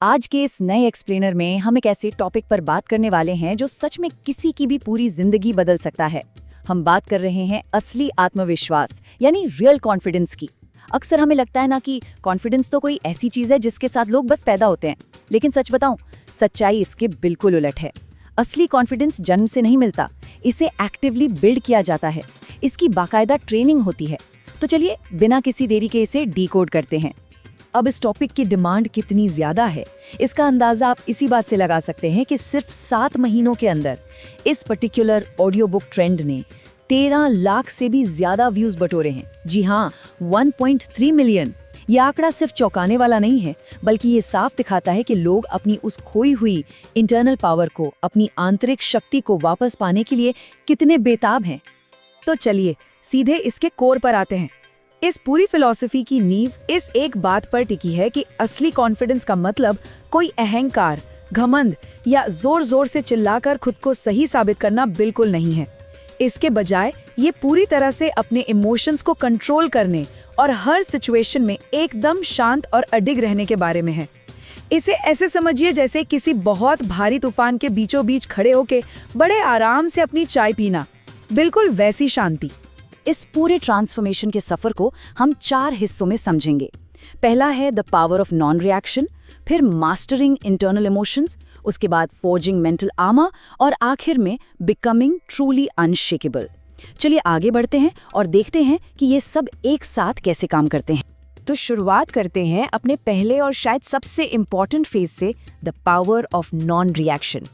आज के इस नए एक्सप्लेनर में हम एक ऐसे टॉपिक पर बात करने वाले हैं जो सच में किसी की भी पूरी जिंदगी बदल सकता है। हम बात कर रहे हैं असली आत्मविश्वास यानी रियल कॉन्फिडेंस की। अक्सर हमें लगता है ना कि कॉन्फिडेंस तो कोई ऐसी चीज है जिसके साथ लोग बस पैदा होते हैं, लेकिन सच बताऊं, सच्चाई इसके बिल्कुल उलट है। असली कॉन्फिडेंस जन्म से नहीं मिलता, इसे एक्टिवली बिल्ड किया जाता है। इसकी बाकायदा ट्रेनिंग होती है। तो चलिए बिना किसी देरी के इसे डीकोड करते हैं। अब इस टॉपिक की डिमांड कितनी ज्यादा है, इसका अंदाजा आप इसी बात से लगा सकते हैं कि सिर्फ 7 महीनों के अंदर इस पर्टिकुलर ऑडियो बुक ट्रेंड ने 13 लाख से भी ज्यादा व्यूज बटोरे हैं। जी हाँ, 1.3 मिलियन। ये आंकड़ा सिर्फ चौंकाने वाला नहीं है, बल्कि ये साफ दिखाता है कि लोग अपनी उस खोई हुई इंटरनल पावर को, अपनी आंतरिक शक्ति को वापस पाने के लिए कितने बेताब हैं। तो चलिए सीधे इसके कोर पर आते हैं। इस पूरी फिलॉसफी की नींव इस एक बात पर टिकी है कि असली कॉन्फिडेंस का मतलब कोई अहंकार, घमंड या जोर जोर से चिल्लाकर खुद को सही साबित करना बिल्कुल नहीं है। इसके बजाय ये पूरी तरह से अपने इमोशंस को कंट्रोल करने और हर सिचुएशन में एकदम शांत और अडिग रहने के बारे में है। इसे ऐसे समझिए जैसे किसी बहुत भारी तूफान के बीचों बीच खड़े होके बड़े आराम से अपनी चाय पीना, बिल्कुल वैसी शांति। इस पूरे ट्रांसफॉर्मेशन के सफर को हम 4 हिस्सों में समझेंगे। पहला है the power of non reaction, फिर मास्टरिंग इंटरनल इमोशंस, उसके बाद फोर्जिंग मेंटल आर्मर और आखिर में बिकमिंग ट्रूली अनशेकेबल। चलिए आगे बढ़ते हैं और देखते हैं कि ये सब एक साथ कैसे काम करते हैं। तो शुरुआत करते हैं अपने पहले और शायद सबसे इम्पॉर्टेंट फेज से, the power of non reaction.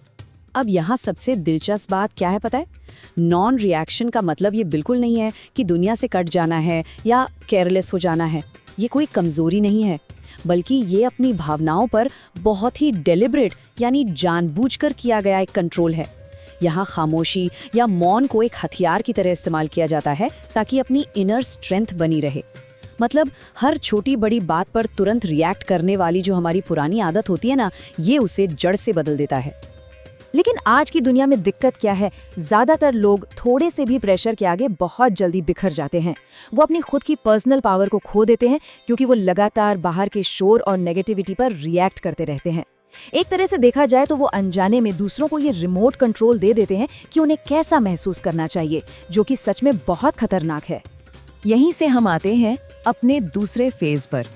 अब यहाँ सबसे दिलचस्प बात क्या है पता है? नॉन रिएक्शन का मतलब ये बिल्कुल नहीं है कि दुनिया से कट जाना है या केयरलेस हो जाना है। ये कोई कमजोरी नहीं है, बल्कि ये अपनी भावनाओं पर बहुत ही डेलिब्रेट यानी जानबूझकर किया गया एक कंट्रोल है। यहाँ खामोशी या मौन को एक हथियार की तरह इस्तेमाल किया जाता है ताकि अपनी इनर स्ट्रेंथ बनी रहे। मतलब हर छोटी बड़ी बात पर तुरंत रिएक्ट करने वाली जो हमारी पुरानी आदत होती है ना, ये उसे जड़ से बदल देता है। लेकिन आज की दुनिया में दिक्कत क्या है? ज्यादातर लोग थोड़े से भी प्रेशर के आगे बहुत जल्दी बिखर जाते हैं। वो अपनी खुद की पर्सनल पावर को खो देते हैं क्योंकि वो लगातार बाहर के शोर और नेगेटिविटी पर रिएक्ट करते रहते हैं। एक तरह से देखा जाए तो वो अनजाने में दूसरों को ये रिमोट कंट्रोल दे देते हैं कि उन्हें कैसा महसूस करना चाहिए, जो कि सच में बहुत खतरनाक है। यहीं से हम आते हैं अपने दूसरे फेज पर,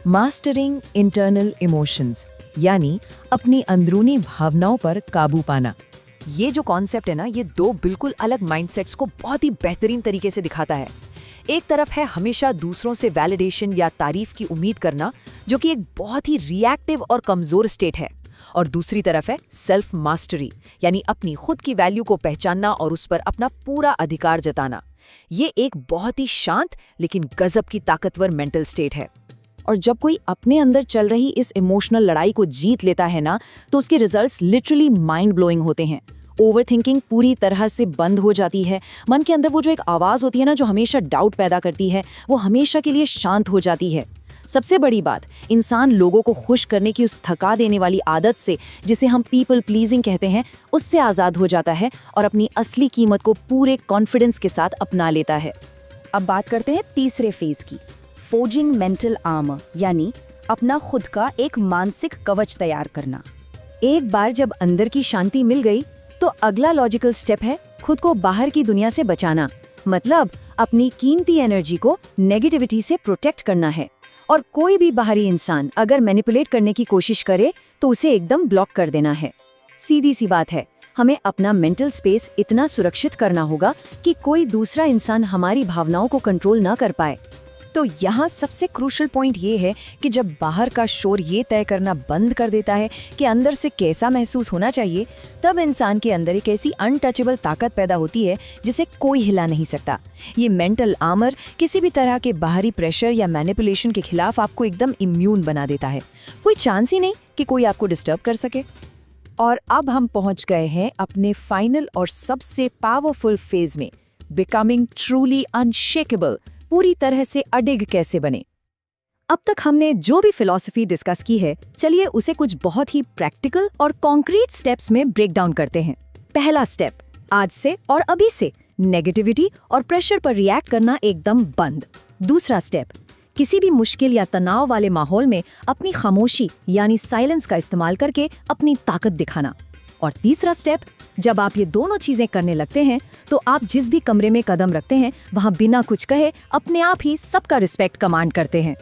मास्टरिंग इंटरनल इमोशंस, यानी अपनी अंदरूनी भावनाओं पर काबू पाना। ये जो कॉन्सेप्ट है ना, ये 2 बिल्कुल अलग माइंडसेट्स को बहुत ही बेहतरीन तरीके से दिखाता है। एक तरफ है हमेशा दूसरों से वैलिडेशन या तारीफ की उम्मीद करना, जो कि एक बहुत ही रिएक्टिव और कमजोर स्टेट है, और दूसरी तरफ है सेल्फ मास्टरी, यानी अपनी खुद की वैल्यू को पहचानना और उस पर अपना पूरा अधिकार जताना। ये एक बहुत ही शांत लेकिन गजब की ताकतवर मेंटल स्टेट है। और जब कोई अपने अंदर चल रही इस इमोशनल लड़ाई को जीत लेता है ना, तो उसके रिजल्ट्स लिटरली माइंड ब्लोइंग होते हैं। ओवरथिंकिंग पूरी तरह से बंद हो जाती है। मन के अंदर वो जो एक आवाज होती है ना, जो हमेशा डाउट पैदा करती है, वो हमेशा के लिए शांत हो जाती है। सबसे बड़ी बात, इंसान लोगों को खुश करने की उस थका देने वाली आदत से, जिसे हम पीपल प्लीजिंग कहते हैं, उससे आजाद हो जाता है और अपनी असली कीमत को पूरे कॉन्फिडेंस के साथ अपना लेता है। अब बात करते हैं तीसरे फेज की, फोर्जिंग मेंटल आर्मर, यानी अपना खुद का एक मानसिक कवच तैयार करना। एक बार जब अंदर की शांति मिल गई, तो अगला लॉजिकल स्टेप है खुद को बाहर की दुनिया से बचाना। मतलब अपनी कीमती एनर्जी को नेगेटिविटी से प्रोटेक्ट करना है। और कोई भी बाहरी इंसान अगर मैनिपुलेट करने की कोशिश करे तो उसे एकदम ब्लॉक कर देना है। सीधी सी बात है, हमें अपना मेंटल स्पेस इतना सुरक्षित करना होगा कि कोई दूसरा इंसान हमारी भावनाओं को कंट्रोल ना कर पाए। तो यहाँ सबसे क्रूशियल पॉइंट ये है कि जब बाहर का शोर ये तय करना बंद कर देता है कि अंदर से कैसा महसूस होना चाहिए, तब इंसान के अंदर एक ऐसी अनटचेबल ताकत पैदा होती है जिसे कोई हिला नहीं सकता। ये मेंटल आर्मर किसी भी तरह के बाहरी प्रेशर या मैनिपुलेशन के खिलाफ आपको एकदम इम्यून बना देता है। कोई चांस ही नहीं कि कोई आपको डिस्टर्ब कर सके। और अब हम पहुंच गए हैं अपने फाइनल और सबसे पावरफुल फेज में, बिकमिंग ट्रूली अनशेकेबल, पूरी तरह से अडिग कैसे बने। अब तक हमने जो भी फिलॉसफी डिस्कस की है, चलिए उसे कुछ बहुत ही प्रैक्टिकल और कॉन्क्रीट स्टेप्स में ब्रेक डाउन करते हैं। पहला स्टेप, आज से और अभी से नेगेटिविटी और प्रेशर पर रिएक्ट करना एकदम बंद। दूसरा स्टेप, किसी भी मुश्किल या तनाव वाले माहौल में अपनी खामोशी यानी साइलेंस का इस्तेमाल करके अपनी ताकत दिखाना। और तीसरा स्टेप, जब आप ये दोनों चीजें करने लगते हैं तो आप जिस भी कमरे में कदम रखते हैं वहां बिना कुछ कहे अपने आप ही सबका रिस्पेक्ट कमांड करते हैं।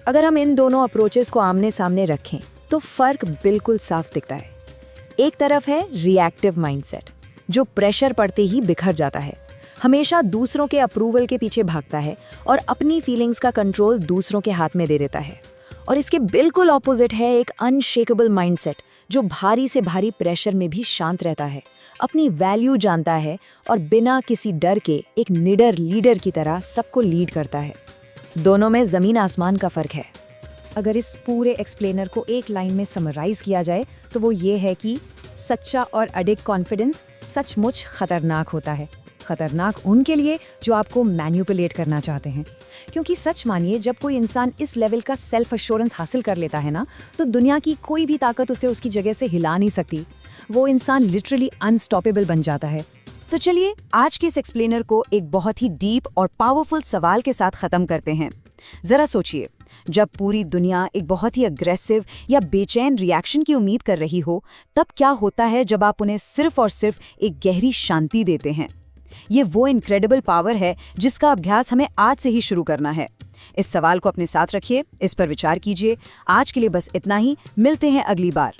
अगर हम इन दोनों अप्रोचेस को आमने सामने रखें तो फर्क बिल्कुल साफ दिखता है। एक तरफ है रिएक्टिव माइंडसेट, जो प्रेशर पड़ते ही बिखर जाता है, हमेशा दूसरों के अप्रूवल के पीछे भागता है और अपनी फीलिंग्स का कंट्रोल दूसरों के हाथ में दे देता है। और इसके बिल्कुल ऑपोजिट है एक अनशेकेबल माइंडसेट, जो भारी से भारी प्रेशर में भी शांत रहता है, अपनी वैल्यू जानता है और बिना किसी डर के एक निडर लीडर की तरह सबको लीड करता है। दोनों में जमीन आसमान का फर्क है। अगर इस पूरे एक्सप्लेनर को एक लाइन में समराइज किया जाए तो वो ये है कि सच्चा और अडिग कॉन्फिडेंस सचमुच खतरनाक होता है। खतरनाक उनके लिए जो आपको मैनिपुलेट करना चाहते हैं, क्योंकि सच मानिए जब कोई इंसान इस लेवल का सेल्फ एश्योरेंस हासिल कर लेता है ना, तो दुनिया की कोई भी ताकत उसे उसकी जगह से हिला नहीं सकती। वो इंसान लिटरली अनस्टॉपेबल बन जाता है। तो चलिए आज के इस एक्सप्लेनर को एक बहुत ही डीप और पावरफुल सवाल के साथ खत्म करते हैं। जरा सोचिए, जब पूरी दुनिया एक बहुत ही अग्रेसिव या बेचैन रिएक्शन की उम्मीद कर रही हो, तब क्या होता है जब आप उन्हें सिर्फ और सिर्फ एक गहरी शांति देते हैं। ये वो इनक्रेडिबल पावर है जिसका अभ्यास हमें आज से ही शुरू करना है। इस सवाल को अपने साथ रखिए, इस पर विचार कीजिए। आज के लिए बस इतना ही, मिलते हैं अगली बार।